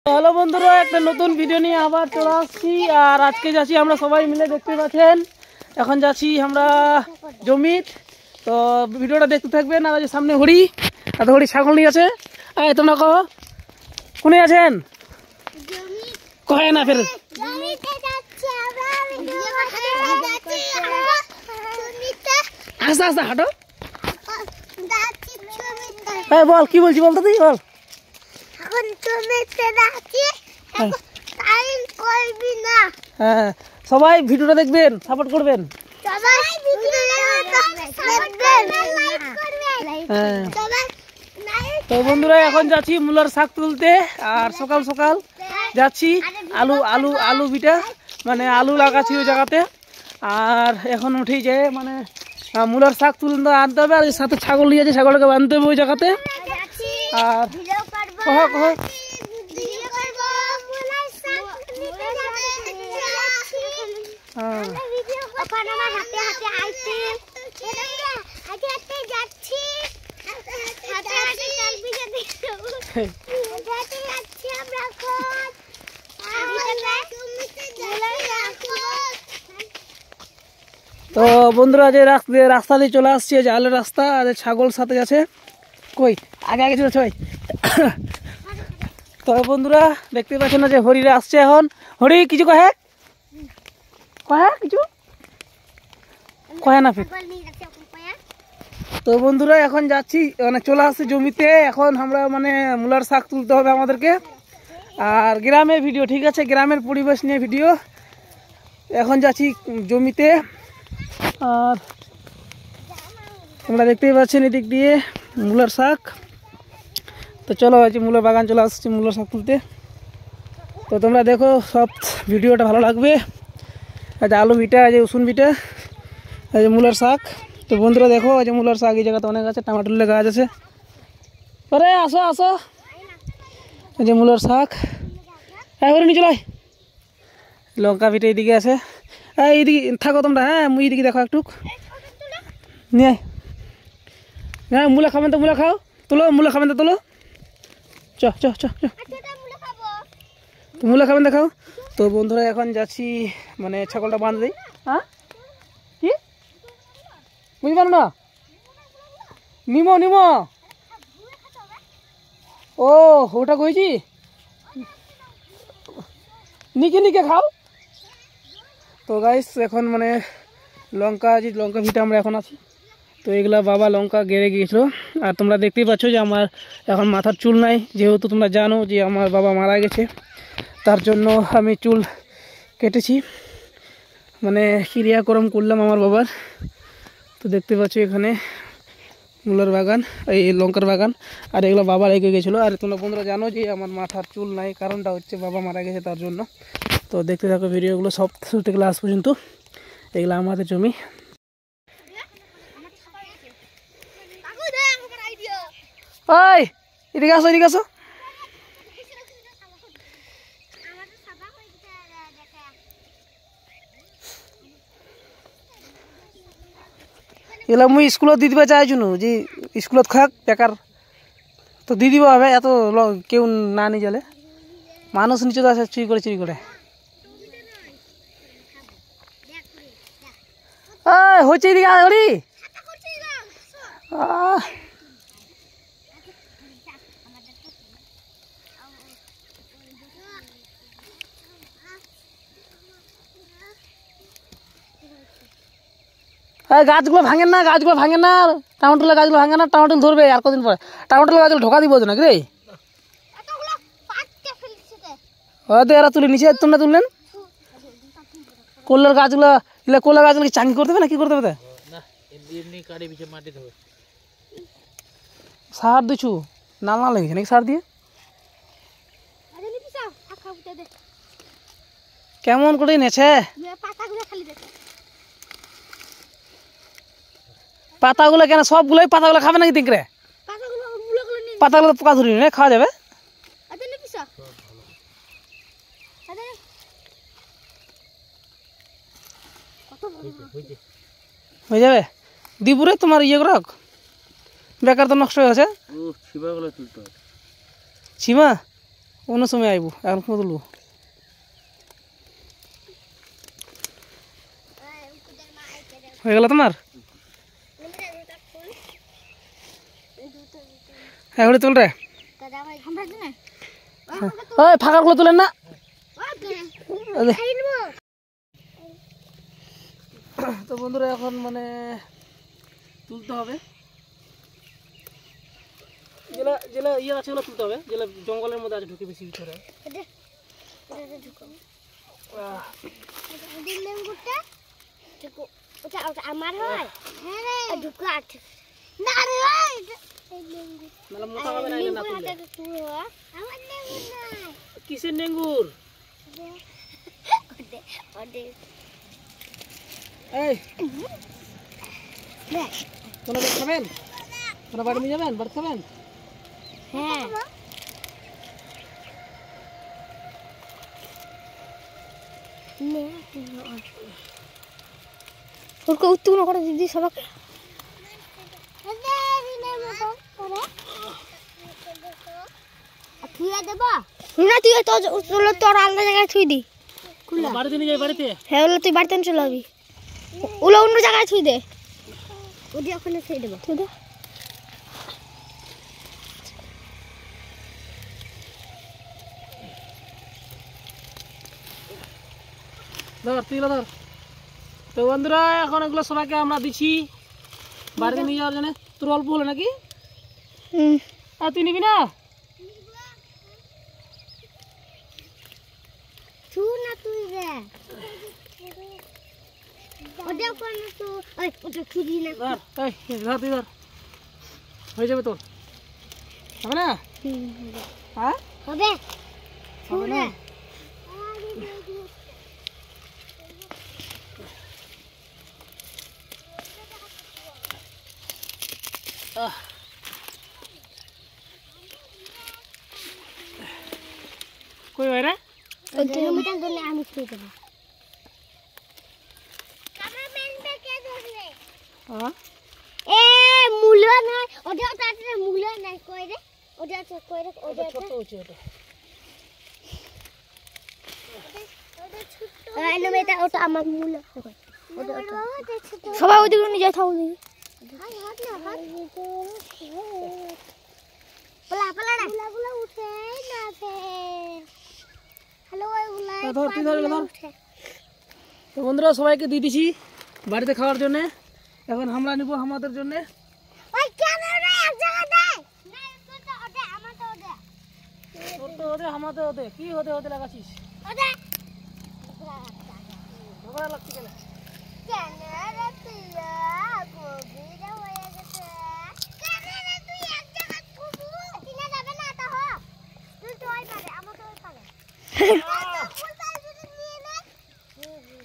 Hello বন্ধুরা, একটা নতুন ভিডিও নিয়ে আবার চলে আসছি। আর আজকে যাচ্ছি আমরা সবাই মিলে, দেখতে পাচ্ছেন এখন যাচ্ছি আমরা জমিত। তো ভিডিওটা দেখতে থাকবেন। আর সামনে হরি, এত হরি ছাগল নিয়ে আছে। এই তোমরা কহ কোনে আছেন? কহে না ফের আস্তে আস্তে হাঁটো। হ্যাঁ বল, কি বলছি বলতো তুই বল। হ্যাঁ সবাই ভিডিওটা দেখবেন, সাপোর্ট করবেন। হ্যাঁ তো বন্ধুরা এখন যাচ্ছি মূলার শাক তুলতে। আর সকাল সকাল যাচ্ছি আলু আলু আলু বিটা, মানে আলু লাগাচ্ছি ওই জায়গাতে। আর এখন উঠেই যায় মানে মূলার শাক তুলতে আনতে হবে। আর সাথে ছাগল নিয়ে আছে, ছাগলকে বাঁধতে হবে ওই জায়গাতে। আর কহ কহ তো বন্ধুরা যে রাস্তা দিয়ে চলে আসছে, যে আলের রাস্তা। আর ছাগল সাথে আছে, কই আগে আগে চলে সবাই। তো বন্ধুরা দেখতে পাচ্ছেন না যে হরিরা আসছে এখন। হরি কিছু কহে কহে কিছু কহে না ফির। তো বন্ধুরা এখন যাচ্ছি, মানে চলে আসছে জমিতে। এখন আমরা মানে মূলার শাক তুলতে হবে আমাদেরকে। আর গ্রামের ভিডিও, ঠিক আছে, গ্রামের পরিবেশ নিয়ে ভিডিও। এখন যাচ্ছি জমিতে। আর তোমরা দেখতেই পাচ্ছেন এদিক দিয়ে মূলার শাক। তো চলো আজকে মূলার বাগান চলে আসছি মূলার শাক তুলতে। তো তোমরা দেখো, সব ভিডিওটা ভালো লাগবে। আজ আলু বিটা, আজ রসুন বিটা, আজ মূলার শাক। তো বন্ধুরা দেখো, আজ মূলার শাক এই জায়গাতে অনেক আছে, টমাটোর গাছ আছে। আরে আসো আসো, এই যে মূলার শাক। হ্যাঁ করে নিয়ে চলো। লঙ্কা বিটা এইদিকে আছে। হ্যাঁ এইদিকে থাকো তোমরা। হ্যাঁ মুই এইদিকে দেখো একটু নিয়ে। হ্যাঁ মূলা খাবেন তো মূলা খাও, তোলো মূলা খাবেন তো তোলো। চ চ চ তো মূলা খাবেন দেখাও। তো বন্ধুরা এখন যাচ্ছি মানে ছাগলটা বাঁধ দিই। হ্যাঁ কি বুঝতে পারো না? নিমো নিমো, ও ওটা কইছি নিকে নিকে খাও। তো গাইস এখন মানে লঙ্কা ভিটা আমরা এখন আছি। তো এগুলা বাবা লঙ্কা গেড়ে গিয়েছিল। আর তোমরা দেখতেই পাচ্ছ যে আমার এখন মাথার চুল নাই, যেহেতু তোমরা জানো যে আমার বাবা মারা গেছে। তার জন্য আমি চুল কেটেছি, মানে ক্রিয়াকর্ম করলাম আমার বাবার। তো দেখতে পাচ্ছ এখানে মূলার বাগান, এই লঙ্কার বাগান। আর এগুলো বাবা রেখে গেছিলো। আর তোমরা বন্ধুরা জানো যে আমার মাথার চুল নাই, কারণটা হচ্ছে বাবা মারা গেছে তার জন্য। তো দেখতে থাকো ভিডিওগুলো সব থেকে লাস্ট পর্যন্ত। এগুলো আমাদের জমি। ওই এদিকে আসো, এদিকে আসো। এগুলো মুই স্কুলত দি দিবা চাইছো যে স্কুলত খাক বেকার। তো দি দিব হবে, এত কেউ না নিয়ে গেলে মানুষ নিচে তো আছে চুরি করে। হচ্ছে এদিকে হরি। গাছগুলো ভাঙেন না, টামাটোলের গাছগুলো ভাঙে না। টামাটোল ধরবে আর কদিন পরে। টামাটোলের গাছগুলো ঢোকা দিব নাকি রে? হয়তো এরা তুলে নিচে, তোমরা তুললেন। কল্লার গাছগুলো কি চাঙ্গি করতে হবে না কি করতে হবে? সার দিছু না লেগেছে নাকি সার দিয়ে? কেমন করে নেছে পাতাগুলো? কেন সবগুলোই পাতাগুলো খাবে নাকি তিনকরে? পাতাগুলো পোকা ধরি না, খাওয়া যাবে। হয়ে যাবে দিপুরে তোমার ইয়ে করক, বেকার তো নষ্ট হয়ে আছে। সীমা অন্য সময় আইব, এখন ফটো তুলবো। হয়ে গেল তোমার? হ্যাঁ ওটা তুল রে। ওই ফাঁকাগুলো তুলেন না। তো বন্ধুরা এখন মানে তুলতে হবে, যেগুলা যেগুলা ইয়ে আছে ওগুলো তুলতে হবে, যেগুলা জঙ্গলের মধ্যে আছে ঢুকে বেশি ভিতরে। আমার হয় মোটা হবে না, না তুললে। কিসের নেঙ্গুর? এই তোরা ভাত খাবেন? তোরা বাড়ি নিয়ে যাবেন? ভাত খাবেন? হ্যাঁ ওকে উত্তর করে দিদি সবাইকে। তোর আলাদা জায়গায় থুই দি। বাড়িতে নিয়ে যাই বাড়িতে? হ্যাঁ ওগুলো তুই বাড়িতে চলে যাবি, ওগুলো অন্য জায়গায় থুই দে। ওটি ওখানে থুই দেবো। থুই দে। ধর তুই ধর। তো বন্ধুরা এখন এগুলো সবাইকে আমরা দিচ্ছি বাড়িতে নিয়ে যাওয়ার জন্য। তোর অল্প হলো নাকি? আর তুই নিবি না? হয়ে যাবে তোর, হবে না? হ্যাঁ হবে হবে না? কই ভাই রে? আমি থুই দেবো। এ মূল্য নাই, ওটা তাতে মূল্য নাই। কই রে ওটা কই রে? ওটা ছোট হচ্ছে ওটা। ওটা আমার মূল্য। সবাই ওদিকে নিয়ে যাই থাকো দেখি। তো বন্ধুরা সবাইকে দিয়ে দিছি বাড়িতে খাওয়ার জন্য। এখন আমরা নিব আমাদের জন্য। কি হতে হতে লাগাচ্ছিস? ঝগড়া লাগছে কেন?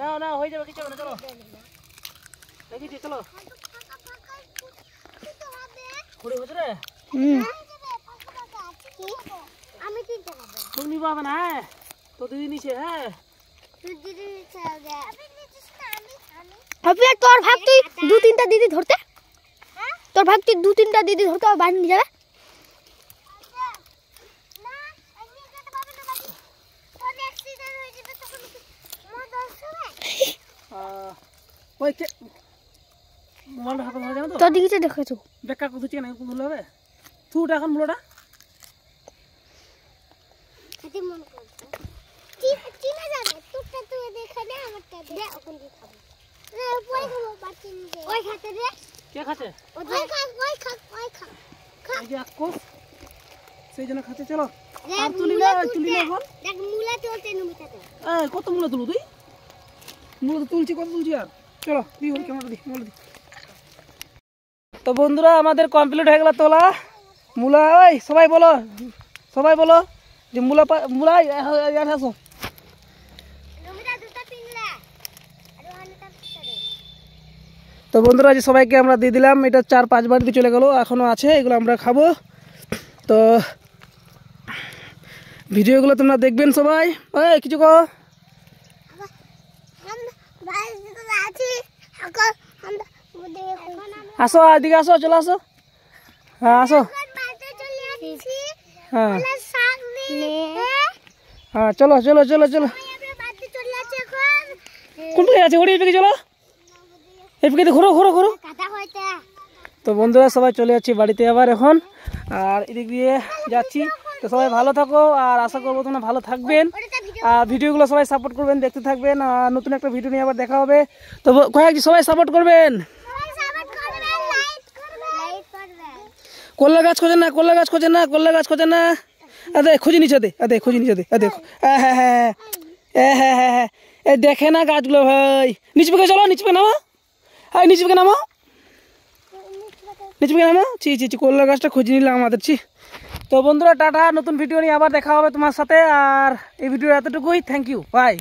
না না হয়ে যাবে, কিছু হবে না। চলো দেখেছি, চলো। খুঁড়ে হচ্ছে রে, তুমি নিবা হবে না? হ্যাঁ তো দিদি নিচে। হ্যাঁ তোর ভাগ তুই 2-3টা দিদি ধরতে, তোর ভাগ তুই 2-3টা দিদি ধরতে বাড়ি নিয়ে যাবে। ওই কে মোবাইলটা হাতে ধরা যাবে তো? তোর দিকে দেখেছো বেকা কত চেন এখন ধরলে হবে? থুটা এখন মুলোটা এতে মন করছে কি না জানে তোরটা তুই দেখা দে, আমারটা দে, ওখান দিয়ে খাবো না। ওই খাবো বাচ্চা নিয়ে ওই খাতে দে। কে খাচ্ছে? ওই খা এই যে আকো সেই জন্য খাচ্ছে। চলো আর তুলি না এখন দেখ মুলা তুলতে নুমিটাতে। এই কত মুলা তুলু তুই? মুলা তুলছি, কত তুলছি আর? চলো দি ওই ক্যামেরা দি, মুলা দি। তো বন্ধুরা আমাদের কমপ্লিট হয়ে গেল তোলা মুলা। ওই সবাই বলো যে মুলা মুলা আসো। তো বন্ধুরা যে সবাইকে আমরা দিয়ে দিলাম, এটা 4-5 বার দিয়ে চলে গেল, এখনো আছে, এগুলো আমরা খাবো। তো ভিডিওগুলো তোমরা দেখবেন সবাই। ওই কিছু কো আসো, এদিকে আসো, চলে আসো। হ্যাঁ আসো। হ্যাঁ হ্যাঁ চলো চলো চলো চলো কোন দিকে আছে ওড়ি এদিকে চলো এদিকে ঘোরো ঘোরো ঘোরো তো বন্ধুরা সবাই চলে যাচ্ছি বাড়িতে আবার এখন আর এদিক দিয়ে যাচ্ছি তো সবাই ভালো থাকো আর আশা করবো তোমরা ভালো থাকবেন আর ভিডিওগুলো সবাই সাপোর্ট করবেন দেখতে থাকবেন আর নতুন একটা ভিডিও নিয়ে আবার দেখা হবে তো কয়েকটি সবাই সাপোর্ট করবেন কল্লা গাছ খোঁজেন না কল্লা গাছ খোঁজেন না কল্লা গাছ খোঁজেন না আদে খুঁজে নিচে দে আদে খুঁজে নিচে দে দেখো হ্যাঁ হ্যাঁ হ্যাঁ হ্যাঁ হ্যাঁ হ্যাঁ এ দেখে না গাছগুলো ভাই নিচে পেকে চলো নিচে পেকে নামো হ্যাঁ নিচে পেকে নামো নিচে পেকে নামো চি চি কল্লা গাছটা খুঁজে নিলাম আমাদের চি তো বন্ধুরা টাটা নতুন ভিডিও নিয়ে আবার দেখা হবে তোমার সাথে আর এই ভিডিও এতটুকুই থ্যাংক ইউ বাই